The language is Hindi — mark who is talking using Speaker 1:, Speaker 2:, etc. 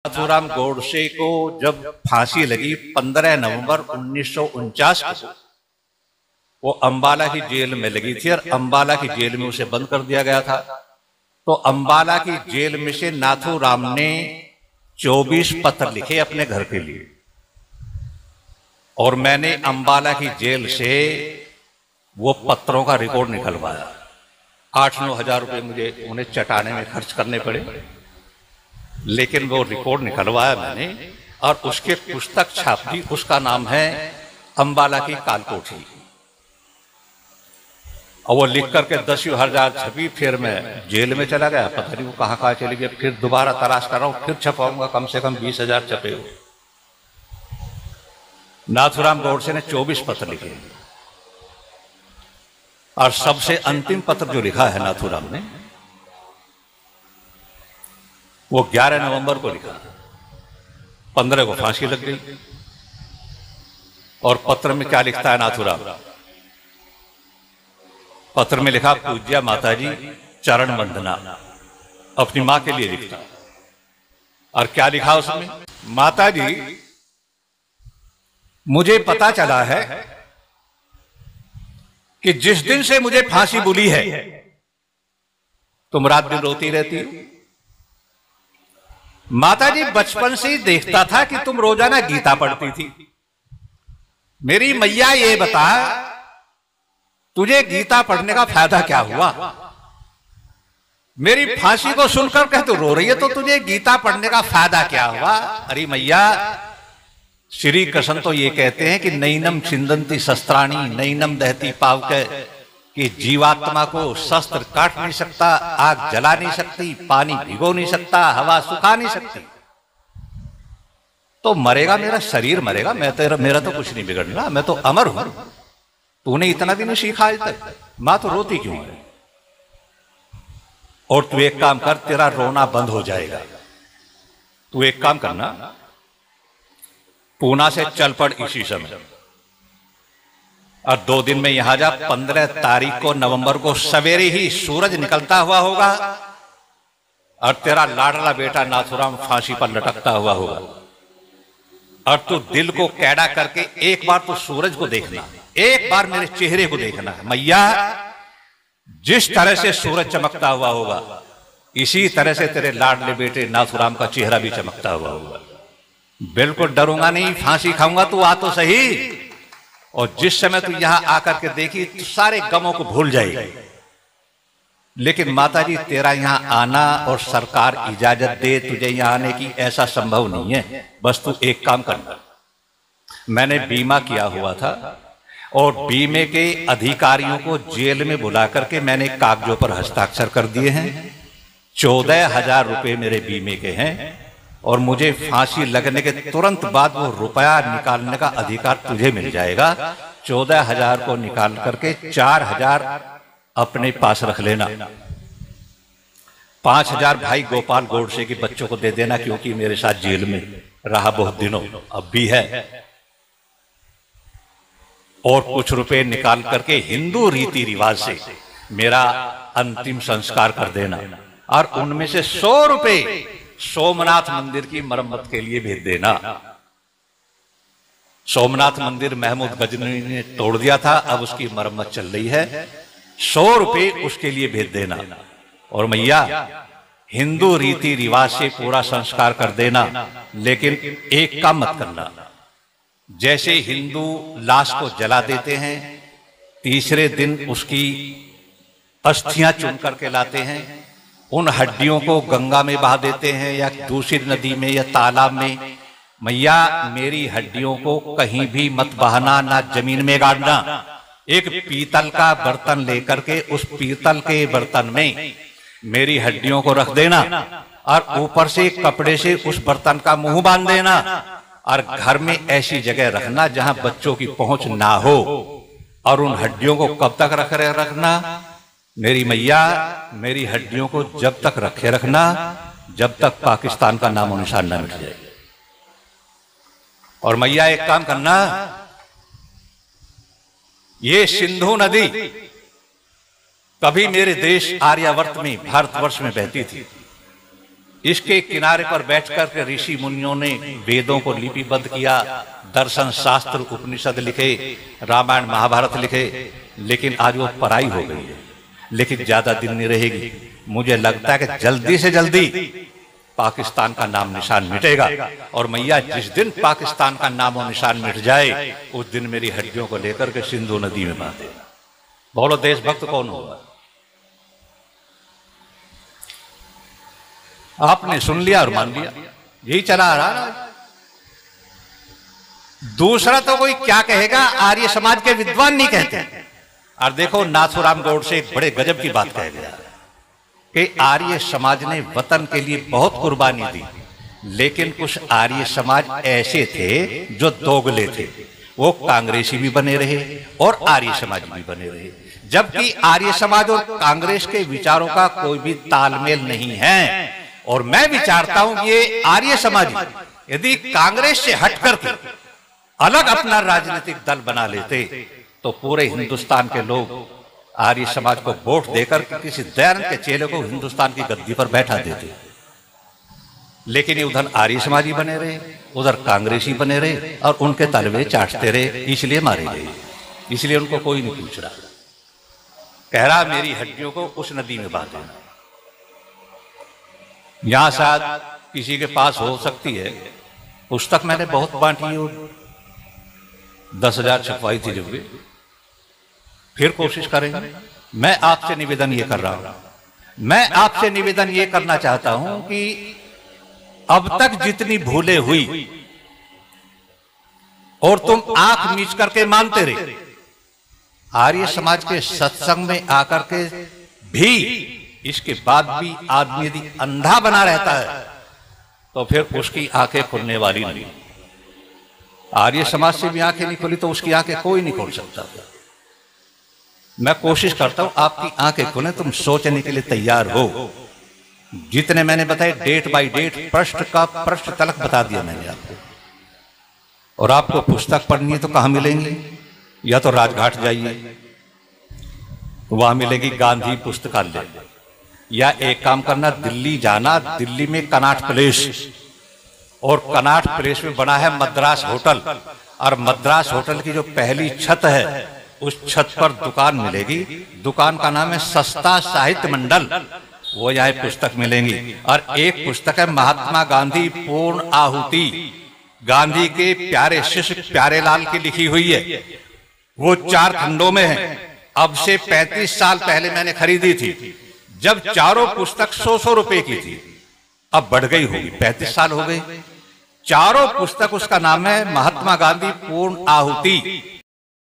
Speaker 1: नाथूराम गोडसे को जब फांसी लगी 15 नवंबर 1949 को, वो अंबाला की जेल में लगी थी और अंबाला की जेल में उसे बंद कर दिया गया था। तो अंबाला की जेल में से नाथूराम ने 24 पत्र लिखे अपने घर के लिए, और मैंने अंबाला की जेल से वो पत्रों का रिकॉर्ड निकलवाया। 8-9 हजार रुपए मुझे उन्हें चटाने में खर्च करने पड़े, लेकिन वो रिकॉर्ड निकलवाया मैंने और उसके पुस्तक छाप दी। उसका नाम है अंबाला की कालकोठी, और वो लिख करके 10,000 छपी। फिर मैं जेल में चला गया, पता नहीं वो कहाँ कहाँ चली गई। फिर दोबारा तलाश कर रहा हूँ, फिर छपाऊंगा। कम से कम 20,000 छपे हुए। नाथूराम गोडसे ने 24 पत्र लिखे, और सबसे अंतिम पत्र जो लिखा है नाथूराम ने, वो 11 नवंबर को लिखा। 15 को फांसी लग गई। और पत्र में क्या लिखता है नाथूराम? पत्र में लिखा, पूज्या माताजी चरण वंदना। अपनी मां के लिए लिखता। और क्या लिखा उसमें? माताजी, मुझे पता चला है कि जिस दिन से मुझे फांसी बुली है तुम रात दिन रोती रहती हो। माताजी, बचपन से ही देखता था कि तुम रोजाना गीता पढ़ती थी। मेरी मैया ये बता, तुझे गीता पढ़ने का फायदा क्या हुआ? मेरी फांसी को सुनकर कह तू रो रही है, तो तुझे गीता पढ़ने का फायदा क्या हुआ? अरे मैया, श्री कृष्ण तो ये कहते हैं कि नैनम छिंदंती शस्त्राणी नैनम दहती पावके, कि जीवात्मा को शस्त्र काट नहीं सकता, आग जला नहीं सकती, पानी भिगो नहीं सकता, हवा सुखा नहीं सकती। तो मरेगा मेरा शरीर मरेगा, मेरा तो कुछ नहीं बिगड़ना, मैं तो अमर हूं। तूने इतना भी नहीं सीखा आज तक। मां तो रोती क्यों है? और तू एक काम कर, तेरा रोना बंद हो जाएगा। तू एक काम करना, पूना से चल पड़ इसी समय, और 2 दिन में यहां जा। 15 तारीख को नवंबर को सवेरे ही सूरज निकलता हुआ होगा, और तेरा लाडला बेटा नाथूराम फांसी पर लटकता हुआ होगा। और तू दिल को कैड़ा करके एक बार तो सूरज को देखना, एक बार मेरे चेहरे को देखना है। मैया, जिस तरह से सूरज चमकता हुआ होगा, इसी तरह से तेरे लाडले बेटे नाथूराम का चेहरा भी चमकता हुआ होगा। बिल्कुल डरूंगा नहीं, फांसी खाऊंगा, तू आ तो सही। और जिस समय तू यहां आकर के देखी तो सारे गमों को भूल जाएगी। लेकिन माताजी, तेरा यहां आना और सरकार इजाजत दे तुझे यहां आने की, ऐसा संभव नहीं है। बस तू एक काम करना, मैंने बीमा किया हुआ था, और बीमे के अधिकारियों को जेल में बुला करके मैंने कागजों पर हस्ताक्षर कर दिए हैं। 14,000 रुपए मेरे बीमे के हैं, और मुझे फांसी लगने के तुरंत बाद वो रुपया निकालने का अधिकार तुझे मिल जाएगा। 14,000 को निकाल करके 4,000 अपने पास रख लेना। 5,000 भाई गोपाल गोडसे के बच्चों को दे देना, क्योंकि मेरे साथ जेल में रहा बहुत दिनों, अब भी है। और कुछ रुपए निकाल करके हिंदू रीति रिवाज से मेरा अंतिम संस्कार कर देना, और उनमें से 100 रुपए सोमनाथ मंदिर की मरम्मत के लिए भेज देना। सोमनाथ मंदिर महमूद गजनी ने तोड़ दिया था, अब उसकी मरम्मत चल रही है। 100 रुपए उसके लिए भेज देना। और मैया, हिंदू रीति रिवाज से पूरा संस्कार कर देना, लेकिन एक काम मत करना। जैसे हिंदू लाश को जला देते हैं, तीसरे दिन उसकी अस्थियां चुन करके लाते हैं, उन हड्डियों को गंगा में बहा देते हैं या दूसरी नदी में या तालाब में। मैया, मेरी हड्डियों को कहीं भी मत बहाना, ना जमीन में गाड़ना। एक पीतल का बर्तन लेकर के उस पीतल के बर्तन में मेरी हड्डियों को रख देना, और ऊपर से कपड़े से उस बर्तन का मुंह बांध देना, और घर में ऐसी जगह रखना जहां बच्चों की पहुंच ना हो। और उन हड्डियों को कब तक रखना? मेरी मैया, मेरी हड्डियों को जब तक रखे रखना जब तक पाकिस्तान का नामो निशान न मिट जाए। और मैया, एक काम करना, ये सिंधु नदी कभी मेरे देश आर्यावर्त में, भारतवर्ष में बहती थी। इसके किनारे पर बैठकर के ऋषि मुनियों ने वेदों को लिपिबद्ध किया, दर्शन शास्त्र उपनिषद लिखे, रामायण महाभारत लिखे, लेकिन आज वो पराई हो गई है। लेकिन ज्यादा दिन नहीं रहेगी। मुझे लगता है कि जल्दी से जल्दी पाकिस्तान का नाम निशान मिटेगा, और मैया जिस दिन पाकिस्तान का नाम और निशान मिट जाए उस दिन मेरी हड्डियों को लेकर के सिंधु नदी में बहा देना। बोलो देशभक्त कौन होगा? आपने सुन लिया और मान लिया, यही चला आ रहा। दूसरा तो कोई क्या कहेगा, आर्य समाज के विद्वान नहीं कहते। और देखो नाथुराम गौडसे एक बड़े गजब की बात कह गया कि आर्य समाज ने वतन के लिए बहुत कुर्बानी दी, लेकिन कुछ आर्य समाज ऐसे थे जो दोगले थे, वो कांग्रेसी भी बने रहे और आर्य समाज भी बने रहे। जबकि आर्य समाज और कांग्रेस के विचारों का कोई भी तालमेल नहीं है। और मैं विचारता हूं कि ये आर्य समाज यदि कांग्रेस से हट करके अलग अपना राजनीतिक दल बना लेते तो पूरे हिंदुस्तान के लोग आर्य समाज को वोट देकर किसी दयानंद के चेले को हिंदुस्तान की गद्दी पर बैठा देते। लेकिन ये उधर आर्य समाजी बने रहे, उधर कांग्रेसी बने रहे और उनके तलवे चाटते रहे, इसलिए मारे गए। इसलिए उनको कोई नहीं पूछ रहा। कह रहा मेरी हड्डियों को उस नदी में बहा देना। यहां शायद किसी के पास हो सकती है पुस्तक, मैंने बहुत बांटी और 10,000 छपवाई थी जब भी, फिर कोशिश करेंगे। मैं आपसे निवेदन ये कर रहा हूं, मैं आपसे निवेदन ये करना चाहता हूं कि अब तक जितनी भूलें हुई और तुम आंख मीच करके मानते रहे, आर्य समाज के सत्संग में आकर के भी इसके बाद भी आदमी यदि अंधा बना रहता है तो फिर उसकी आंखें खुलने वाली नहीं। आर्य समाज से भी आंखें नहीं खुली तो उसकी आंखें कोई नहीं खोल सकता। मैं कोशिश करता हूं आपकी आंखें खुले, तुम सोचने के लिए तैयार हो। जितने मैंने बताए डेट बाय डेट, पृष्ठ का पृष्ठ तलक बता दिया मैंने आपको। और आपको पुस्तक पढ़नी है तो कहां मिलेंगी? या तो राजघाट जाइए, वहां मिलेगी गांधी पुस्तकालय, या एक काम करना दिल्ली जाना, दिल्ली में कनॉट प्लेस, और कनॉट प्लेस में बना है मद्रास होटल, और मद्रास होटल की जो पहली छत है उस छत पर दुकान मिलेगी। दुकान का नाम है सस्ता साहित्य मंडल, वो यहाँ पुस्तक मिलेंगी। और एक पुस्तक है महात्मा गांधी पूर्ण आहुति, गांधी के प्यारे शिष्य प्यारेलाल की लिखी हुई है। वो 4 खंडों में है। अब से 35 साल पहले मैंने खरीदी थी, जब चारों पुस्तक 100 रुपए की थी। अब बढ़ गई होगी, 35 साल हो गए। चारों पुस्तक, उसका नाम है महात्मा गांधी पूर्ण आहुति।